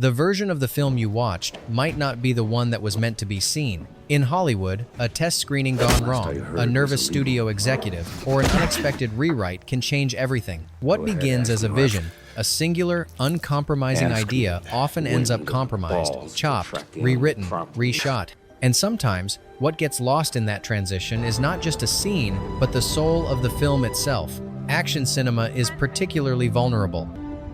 The version of the film you watched might not be the one that was meant to be seen. In Hollywood, a test screening gone wrong, a nervous studio executive, or an unexpected rewrite can change everything. What begins as a vision, a singular, uncompromising idea, often ends up compromised, chopped, rewritten, reshot. And sometimes, what gets lost in that transition is not just a scene, but the soul of the film itself. Action cinema is particularly vulnerable.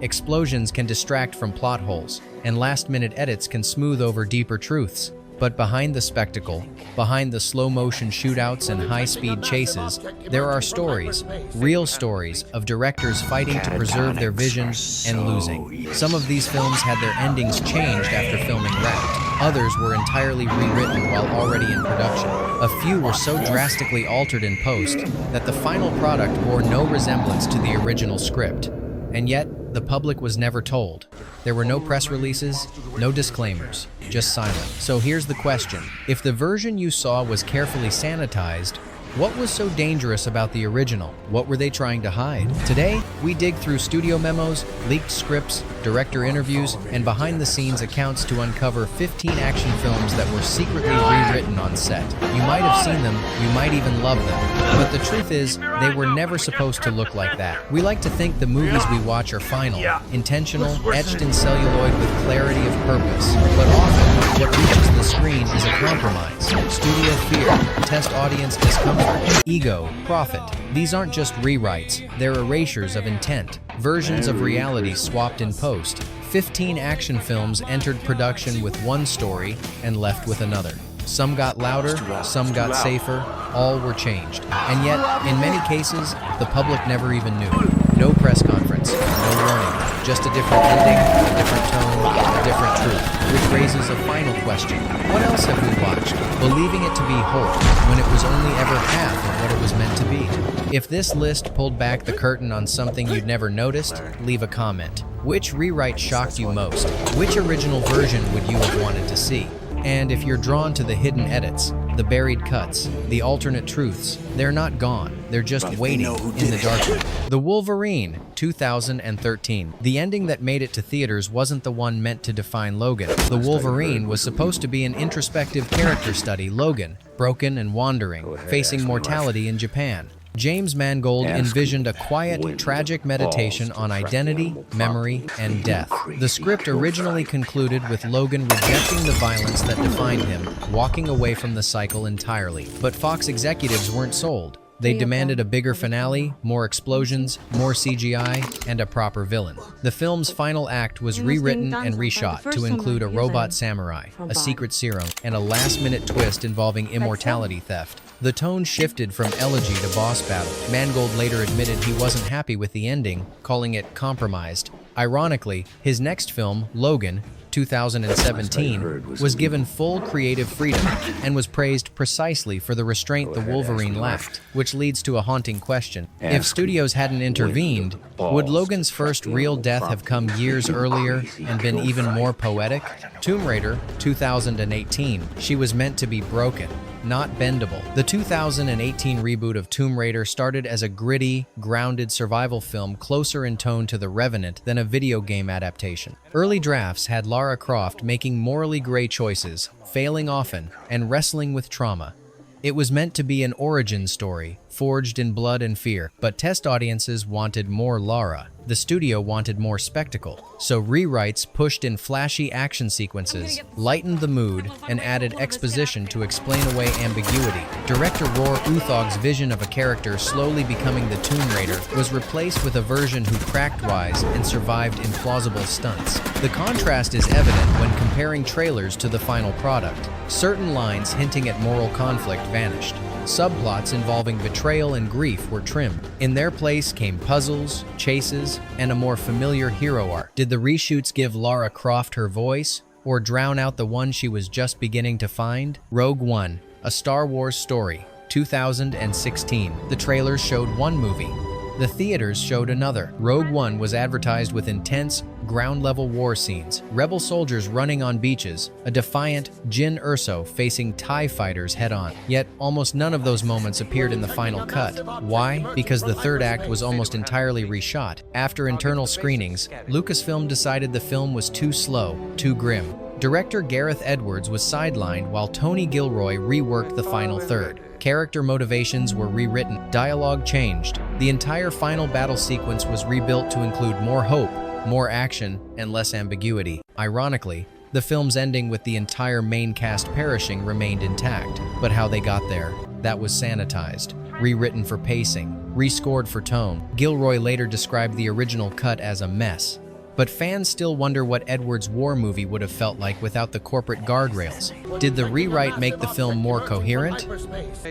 Explosions can distract from plot holes, and last-minute edits can smooth over deeper truths. But behind the spectacle, behind the slow-motion shootouts and high-speed chases, there are stories, real stories, of directors fighting to preserve their vision and losing. Some of these films had their endings changed after filming wrapped. Others were entirely rewritten while already in production. A few were so drastically altered in post that the final product bore no resemblance to the original script. And yet, the public was never told. There were no press releases, no disclaimers, just silence. So here's the question. If the version you saw was carefully sanitized, what was so dangerous about the original? What were they trying to hide? Today, we dig through studio memos, leaked scripts, director interviews, and behind-the-scenes accounts to uncover 15 action films that were secretly rewritten on set. You might have seen them, you might even love them. But the truth is, they were never supposed to look like that. We like to think the movies we watch are final, intentional, etched in celluloid with clarity of purpose. But often, what reaches the screen is a compromise. Studio fear, test audience discomfort, ego, profit. These aren't just rewrites, they're erasures of intent, versions of reality swapped in post. 15 action films entered production with one story and left with another. Some got louder, some got safer, all were changed. And yet, in many cases, the public never even knew. No press conference, no warning, just a different ending, a different tone, a different truth. Which raises a final question. What else have we watched, believing it to be whole, when it was only ever half of what it was meant to be? If this list pulled back the curtain on something you'd never noticed, leave a comment. Which rewrite shocked you most? Which original version would you have wanted to see? And if you're drawn to the hidden edits, the buried cuts, the alternate truths, they're not gone. They're just waiting in the darkness. The Wolverine, 2013. The ending that made it to theaters wasn't the one meant to define Logan. The Wolverine was supposed to be an introspective character study. Logan, broken and wandering, facing mortality in Japan. James Mangold envisioned a quiet, tragic meditation on identity, memory, and death. The script originally concluded with Logan rejecting the violence that defined him, walking away from the cycle entirely. But Fox executives weren't sold. They demanded a bigger finale, more explosions, more CGI, and a proper villain. The film's final act was rewritten and reshot to include a robot samurai, a secret serum, and a last-minute twist involving immortality theft. The tone shifted from elegy to boss battle. Mangold later admitted he wasn't happy with the ending, calling it compromised. Ironically, his next film, Logan, 2017, was given full creative freedom and was praised precisely for the restraint the Wolverine lacked, which leads to a haunting question. If studios hadn't intervened, would Logan's first real death have come years earlier and been even more poetic? Tomb Raider, 2018. She was meant to be broken, not bendable. The 2018 reboot of Tomb Raider started as a gritty, grounded survival film closer in tone to The Revenant than a video game adaptation. Early drafts had Lara Croft making morally gray choices, failing often, and wrestling with trauma. It was meant to be an origin story, forged in blood and fear, but test audiences wanted more Lara. The studio wanted more spectacle, so rewrites pushed in flashy action sequences, lightened the mood, and added exposition to explain away ambiguity. Director Roar Uthog's vision of a character slowly becoming the Tomb Raider was replaced with a version who cracked wise and survived implausible stunts. The contrast is evident when comparing trailers to the final product. Certain lines hinting at moral conflict vanished. Subplots involving betrayal and grief were trimmed. In their place came puzzles, chases, and a more familiar hero arc. Did the reshoots give Lara Croft her voice, or drown out the one she was just beginning to find? Rogue One, a Star Wars story, 2016. The trailers showed one movie. The theaters showed another. Rogue One was advertised with intense, ground-level war scenes, rebel soldiers running on beaches, a defiant Jin Erso facing TIE fighters head-on. Yet, almost none of those moments appeared in the final cut. Why? Because the third act was almost entirely reshot. After internal screenings, Lucasfilm decided the film was too slow, too grim. Director Gareth Edwards was sidelined while Tony Gilroy reworked the final third. Character motivations were rewritten, dialogue changed. The entire final battle sequence was rebuilt to include more hope, more action, and less ambiguity. Ironically, the film's ending with the entire main cast perishing remained intact, but how they got there, that was sanitized, rewritten for pacing, rescored for tone. Gilroy later described the original cut as a mess. But fans still wonder what Edwards' war movie would have felt like without the corporate guardrails. Did the rewrite make the film more coherent?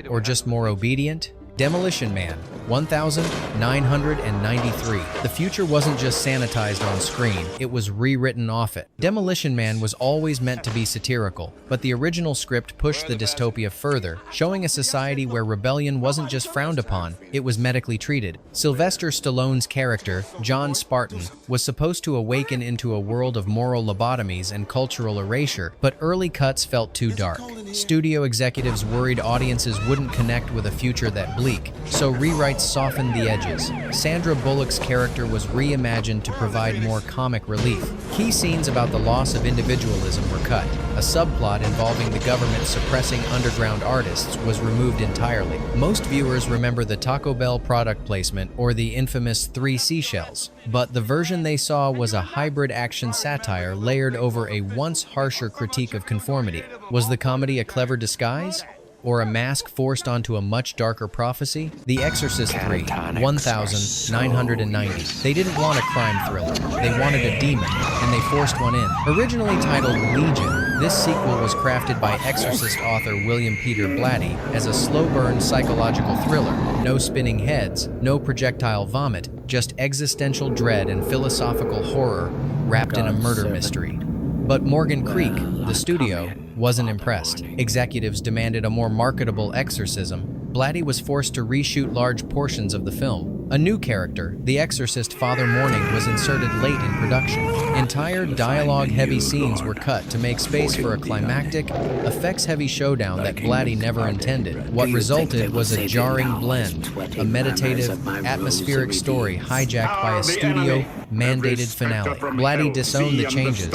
Or just more obedient? Demolition Man, 1993. The future wasn't just sanitized on screen, it was rewritten off it. Demolition Man was always meant to be satirical, but the original script pushed the dystopia further, showing a society where rebellion wasn't just frowned upon, it was medically treated. Sylvester Stallone's character, John Spartan, was supposed to awaken into a world of moral lobotomies and cultural erasure, but early cuts felt too dark. Studio executives worried audiences wouldn't connect with a future that bleak, so rewrites softened the edges. Sandra Bullock's character was reimagined to provide more comic relief. Key scenes about the loss of individualism were cut. A subplot involving the government suppressing underground artists was removed entirely. Most viewers remember the Taco Bell product placement or the infamous 3 seashells, but the version they saw was a hybrid action satire layered over a once harsher critique of conformity. Was the comedy a clever disguise? Or a mask forced onto a much darker prophecy? The Exorcist 3, 1990. They didn't want a crime thriller, they wanted a demon, and they forced one in. Originally titled Legion, this sequel was crafted by Exorcist author William Peter Blatty as a slow-burn psychological thriller. No spinning heads, no projectile vomit, just existential dread and philosophical horror wrapped in a murder mystery. But Morgan Creek, the studio, wasn't impressed. Executives demanded a more marketable exorcism. Blatty was forced to reshoot large portions of the film. A new character, the exorcist Father Morning, was inserted late in production. Entire dialogue-heavy scenes were cut to make space for a climactic, effects-heavy showdown that Blatty never intended. What resulted was a jarring blend, a meditative, atmospheric story hijacked by a studio-mandated finale. Blatty disowned the changes,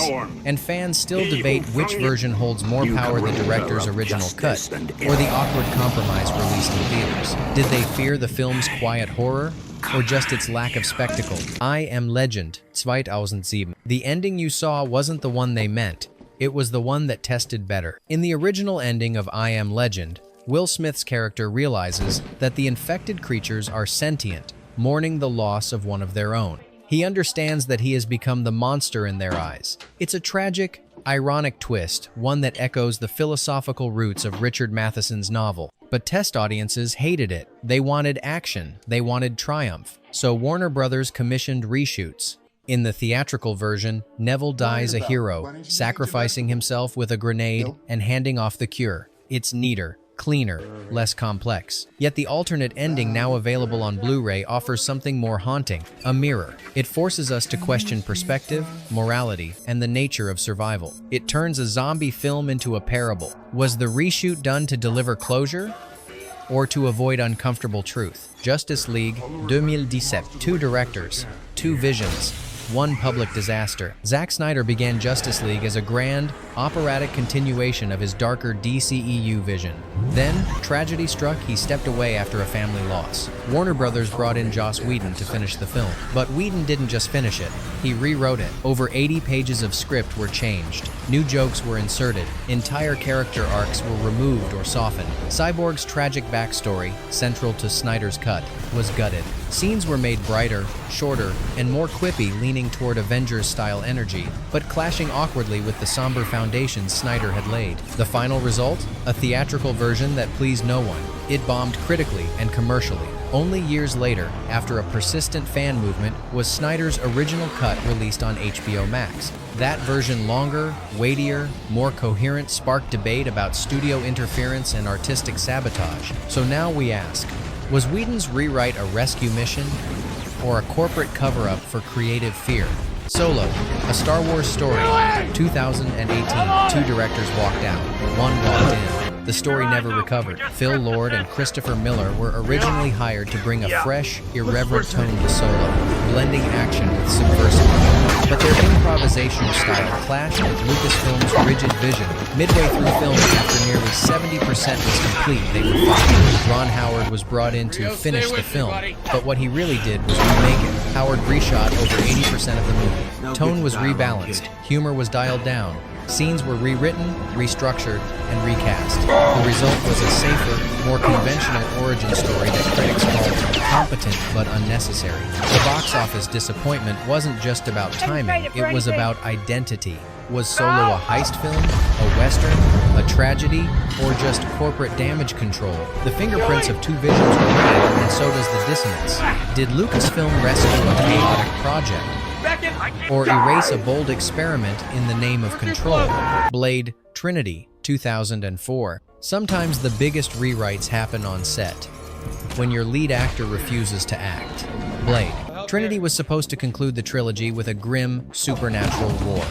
and fans still debate which version holds more power, the director's original cut or the awkward compromise released in theaters. Did they fear the film's quiet horror or just its lack of spectacle? I Am Legend, 2007. The ending you saw wasn't the one they meant. It was the one that tested better. In the original ending of I Am Legend, Will Smith's character realizes that the infected creatures are sentient, mourning the loss of one of their own. He understands that he has become the monster in their eyes. It's a tragic, ironic twist, one that echoes the philosophical roots of Richard Matheson's novel. But test audiences hated it. They wanted action. They wanted triumph. So Warner Brothers commissioned reshoots. In the theatrical version, Neville dies a hero, sacrificing himself with a grenade and handing off the cure. It's neater, cleaner, less complex. Yet the alternate ending, now available on Blu-ray, offers something more haunting, a mirror. It forces us to question perspective, morality, and the nature of survival. It turns a zombie film into a parable. Was the reshoot done to deliver closure or to avoid uncomfortable truth? Justice League 2017. 2 directors, 2 visions, 1 public disaster. Zack Snyder began Justice League as a grand, operatic continuation of his darker DCEU vision. Then, tragedy struck. He stepped away after a family loss. Warner Brothers brought in Joss Whedon to finish the film. But Whedon didn't just finish it, he rewrote it. Over 80 pages of script were changed. New jokes were inserted. Entire character arcs were removed or softened. Cyborg's tragic backstory, central to Snyder's cut, was gutted. Scenes were made brighter, shorter, and more quippy, leaning toward Avengers-style energy, but clashing awkwardly with the somber foundations Snyder had laid. The final result? A theatrical version that pleased no one. It bombed critically and commercially. Only years later, after a persistent fan movement, was Snyder's original cut released on HBO Max. That version, longer, weightier, more coherent, sparked debate about studio interference and artistic sabotage. So now we ask, was Whedon's rewrite a rescue mission or a corporate cover-up for creative fear? Solo, a Star Wars story, 2018. Two directors walked out, one walked in. The story never recovered. Phil Lord and Christopher Miller were originally hired to bring a fresh, irreverent tone to Solo, blending action with subversiveness. But their improvisational style clashed with Lucasfilm's rigid vision. Midway through filming, after nearly 70% was complete, they were fired. Ron Howard was brought in to finish the film, but what he really did was remake it. Howard reshot over 80% of the movie. Tone was rebalanced, humor was dialed down, scenes were rewritten, restructured, and recast. The result was a safer, more conventional origin story that critics called competent but unnecessary. The box office disappointment wasn't just about timing, it was about identity. Was Solo a heist film, a western, a tragedy, or just corporate damage control? The fingerprints of two visions were read, and so does the dissonance. Did Lucasfilm rescue a chaotic project, or erase a bold experiment in the name of control? Blade Trinity, 2004. Sometimes the biggest rewrites happen on set, when your lead actor refuses to act. Blade Trinity was supposed to conclude the trilogy with a grim, supernatural war.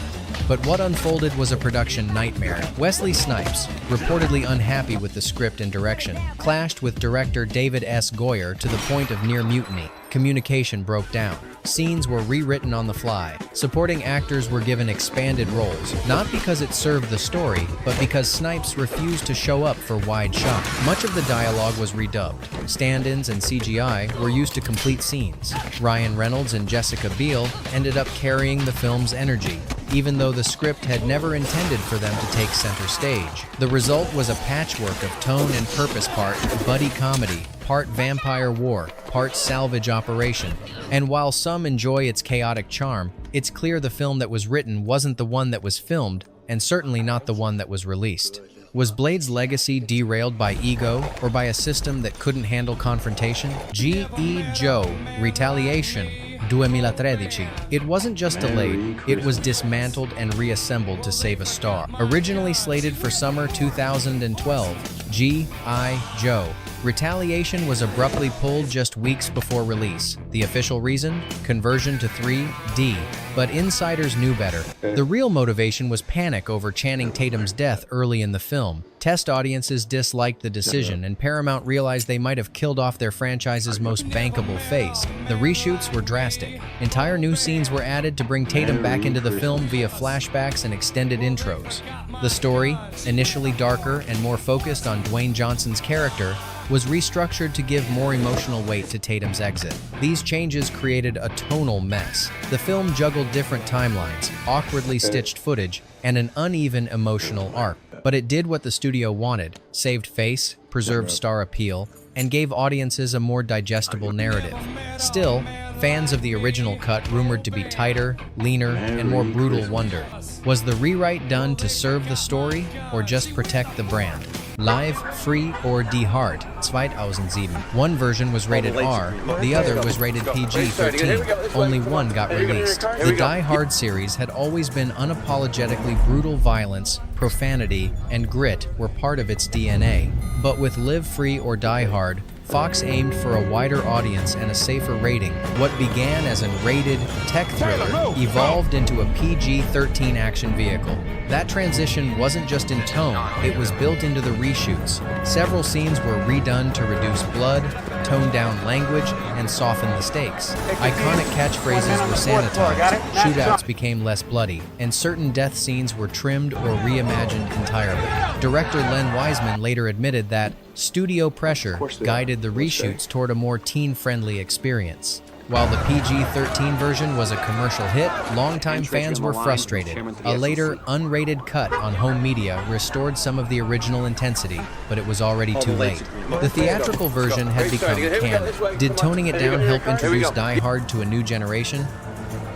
But what unfolded was a production nightmare. Wesley Snipes, reportedly unhappy with the script and direction, clashed with director David S. Goyer to the point of near mutiny. Communication broke down. Scenes were rewritten on the fly. Supporting actors were given expanded roles, not because it served the story, but because Snipes refused to show up for wide shot. Much of the dialogue was redubbed. Stand-ins and CGI were used to complete scenes. Ryan Reynolds and Jessica Biel ended up carrying the film's energy, even though the script had never intended for them to take center stage. The result was a patchwork of tone and purpose, part buddy comedy, part vampire war, part salvage operation. And while some enjoy its chaotic charm, it's clear the film that was written wasn't the one that was filmed, and certainly not the one that was released. Was Blade's legacy derailed by ego or by a system that couldn't handle confrontation? G.I. Joe, Retaliation, 2013. It wasn't just delayed, it was dismantled and reassembled to save a star. Originally slated for summer 2012, G.I. Joe Retaliation was abruptly pulled just weeks before release. The official reason? Conversion to 3D. But insiders knew better. The real motivation was panic over Channing Tatum's death early in the film. Test audiences disliked the decision, and Paramount realized they might have killed off their franchise's most bankable face. The reshoots were drastic. Entire new scenes were added to bring Tatum back into the film via flashbacks and extended intros. The story, initially darker and more focused on Dwayne Johnson's character, was restructured to give more emotional weight to Tatum's exit. These changes created a tonal mess. The film juggled different timelines, awkwardly stitched footage, and an uneven emotional arc. But it did what the studio wanted, saved face, preserved star appeal, and gave audiences a more digestible narrative. Still, fans of the original cut rumored to be tighter, leaner, and more brutal wonder. Was the rewrite done to serve the story, or just protect the brand? Live, Free, or Die Hard, 2007. One version was rated R, the other was rated PG-13. Only one got released. The Die Hard series had always been unapologetically brutal violence, profanity, and grit were part of its DNA. But with Live Free or Die Hard, Fox aimed for a wider audience and a safer rating. What began as an rated tech thriller evolved into a PG-13 action vehicle. That transition wasn't just in tone, it was built into the reshoots. Several scenes were redone to reduce blood, tone down language, and soften the stakes. Iconic catchphrases were sanitized, shootouts became less bloody, and certain death scenes were trimmed or reimagined entirely. Director Len Wiseman later admitted that studio pressure guided the reshoots toward a more teen-friendly experience. While the PG-13 version was a commercial hit, longtime fans were frustrated. A later, unrated cut on home media restored some of the original intensity, but it was already too late. The theatrical version had become canon. Did toning it down help introduce Die Hard to a new generation?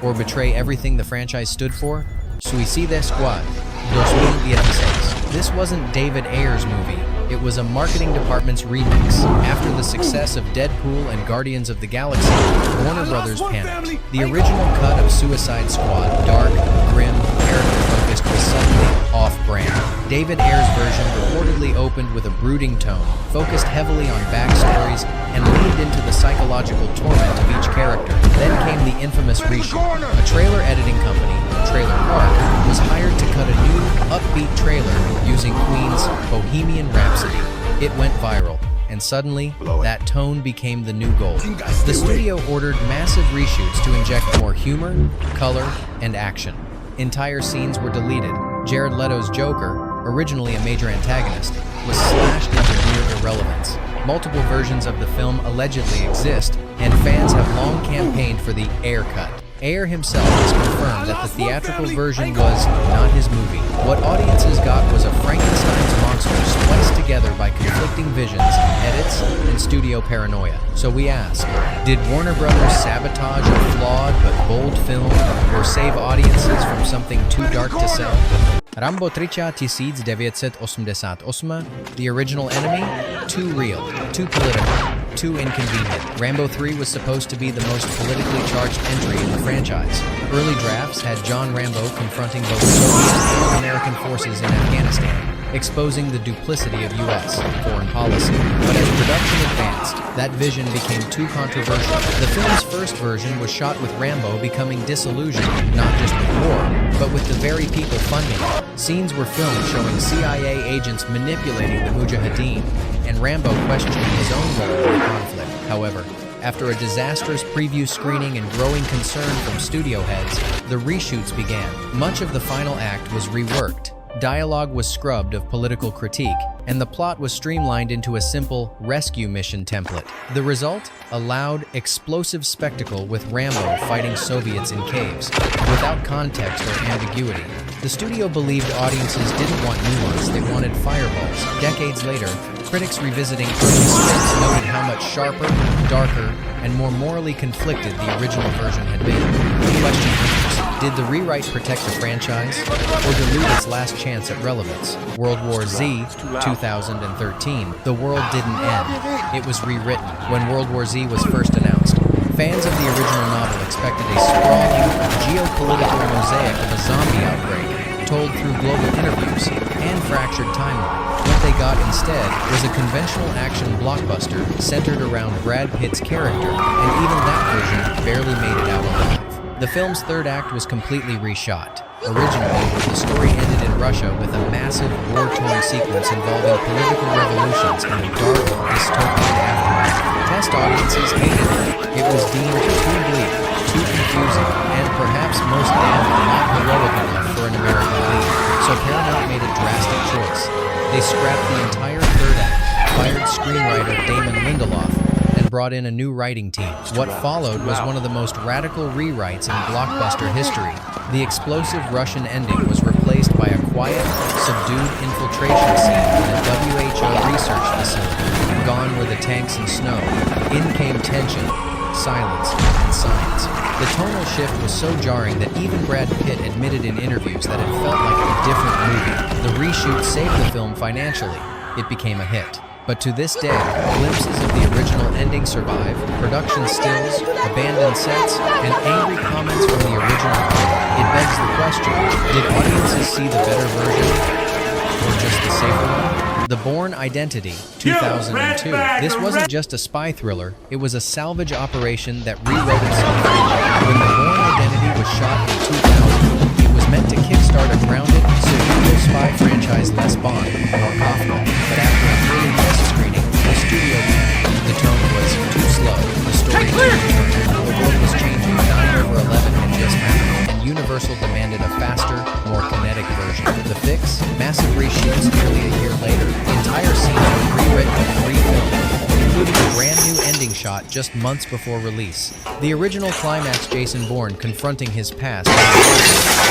Or betray everything the franchise stood for? Suicide Squad, 2016. This wasn't David Ayer's movie. It was a marketing department's remix. After the success of Deadpool and Guardians of the Galaxy, Warner Brothers panicked. The original cut of Suicide Squad, dark, grim, character-focused, was suddenly off-brand. David Ayer's version reportedly opened with a brooding tone, focused heavily on backstories, and leaned into the psychological torment of each character. Then came the infamous reshoot. A trailer editing company, Trailer Park, was hired to cut a new, upbeat trailer using Queen's Bohemian Rhapsody. It went viral, and suddenly, that tone became the new gold. The studio ordered massive reshoots to inject more humor, color, and action. Entire scenes were deleted. Jared Leto's Joker, originally a major antagonist, was slashed into near irrelevance. Multiple versions of the film allegedly exist, and fans have long campaigned for the Ayer cut. Ayer himself has confirmed that the theatrical version was not his movie. What audiences got was a Frankenstein's monster spliced together by conflicting visions, edits, and studio paranoia. So we ask, did Warner Brothers sabotage a flawed but bold film, or save audiences from something too dark to sell? Rambo 1988, the original enemy? Too real, too political, too inconvenient. Rambo 3 was supposed to be the most politically charged entry in the franchise. Early drafts had John Rambo confronting both Soviet and American forces in Afghanistan, exposing the duplicity of U.S. foreign policy. But as production advanced, that vision became too controversial. The film's first version was shot with Rambo becoming disillusioned, not just with war, but with the very people funding it. Scenes were filmed showing CIA agents manipulating the Mujahideen, and Rambo questioning his own role in the conflict. However, after a disastrous preview screening and growing concern from studio heads, the reshoots began. Much of the final act was reworked. Dialogue was scrubbed of political critique, and the plot was streamlined into a simple rescue mission template. The result? A loud, explosive spectacle with Rambo fighting Soviets in caves, without context or ambiguity. The studio believed audiences didn't want nuance, they wanted fireballs. Decades later, critics revisiting early scripts noted how much sharper, darker, and more morally conflicted the original version had been. The question is, did the rewrite protect the franchise, or dilute its last chance at relevance? World War Z, 2013. The world didn't end. It was rewritten. When World War Z was first announced, fans of the original novel expected a sprawling, geopolitical mosaic of a zombie outbreak, told through global interviews and fractured timeline. What they got instead was a conventional action blockbuster centered around Brad Pitt's character, and even that version barely made it out alive. The film's third act was completely reshot. Originally, the story ended in Russia with a massive, war-torn sequence involving political revolutions and a dark, dystopian aftermath. Test audiences hated it. It was deemed too bleak, too confusing, and perhaps most damning, not heroic enough for an American lead. So Paramount made a drastic choice. They scrapped the entire third act, fired screenwriter Damon Lindelof, and brought in a new writing team. What followed was one of the most radical rewrites in blockbuster history. The explosive Russian ending was replaced by a quiet, subdued infiltration scene in a WHO research facility. Gone were the tanks and snow. In came tension, silence, and science. The tonal shift was so jarring that even Brad Pitt admitted in interviews that it felt like a different movie. The reshoot saved the film financially. It became a hit. But to this day, glimpses of the original ending survive, production stills, abandoned sets, and angry comments from the original film. It begs the question, did audiences see the better version, or just the safer one? The Bourne Identity, 2002. This wasn't just a spy thriller, it was a salvage operation that rewrote itself. When the Bourne Identity was shot in 2000, it was meant to kickstart a grounded, pseudo spy franchise less Bond, more Kaufman. But after a early test screening, the studio panicked. The tone was too slow, the story too internal, the world was changing 9/11 had just happened, and Universal demanded a faster, more kinetic version. The fix? Massive reshoots nearly a year later. The entire scene was rewritten and refilmed, including a brand new ending shot just months before release. The original climax, Jason Bourne confronting his past in a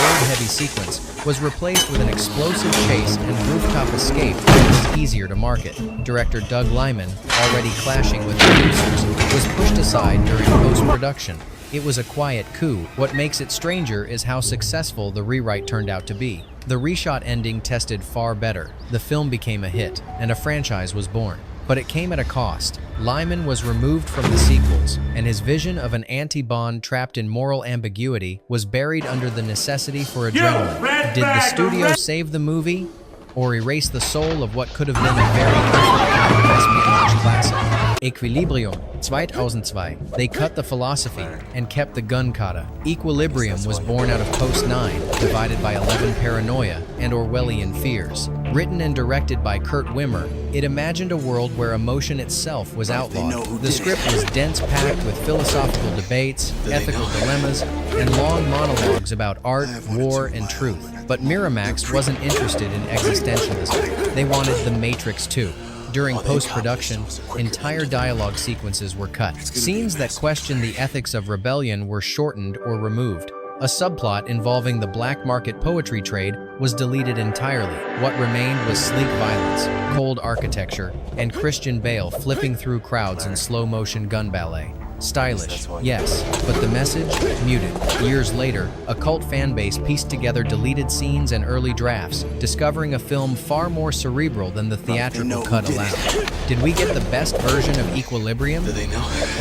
world-heavy sequence, was replaced with an explosive chase and rooftop escape that was easier to market. Director Doug Liman, already clashing with producers, was pushed aside during post-production. It was a quiet coup. What makes it stranger is how successful the rewrite turned out to be. The reshot ending tested far better. The film became a hit, and a franchise was born. But it came at a cost. Lyman was removed from the sequels, and his vision of an anti-Bond trapped in moral ambiguity was buried under the necessity for adrenaline. Did the studio save the movie? or erase the soul of what could have been a very unforgettable espionage classic. Equilibrium, 2002. They cut the philosophy and kept the gun kata. Equilibrium was born out of Post 9, divided by 11 paranoia and Orwellian fears. Written and directed by Kurt Wimmer, it imagined a world where emotion itself was outlawed. The script was dense-packed with philosophical debates, ethical dilemmas, and long monologues about art, war, and truth. But Miramax wasn't interested in existentialism. They wanted The Matrix 2. During post-production, entire dialogue sequences were cut. Scenes that questioned the ethics of rebellion were shortened or removed. A subplot involving the black market poetry trade was deleted entirely. What remained was sleek violence, cold architecture, and Christian Bale flipping through crowds in slow-motion gun ballet. Stylish, yes, but the message? Muted. Years later, a cult fanbase pieced together deleted scenes and early drafts, discovering a film far more cerebral than the theatrical cut allowed. Did we get the best version of Equilibrium?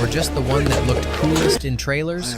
Or just the one that looked coolest in trailers?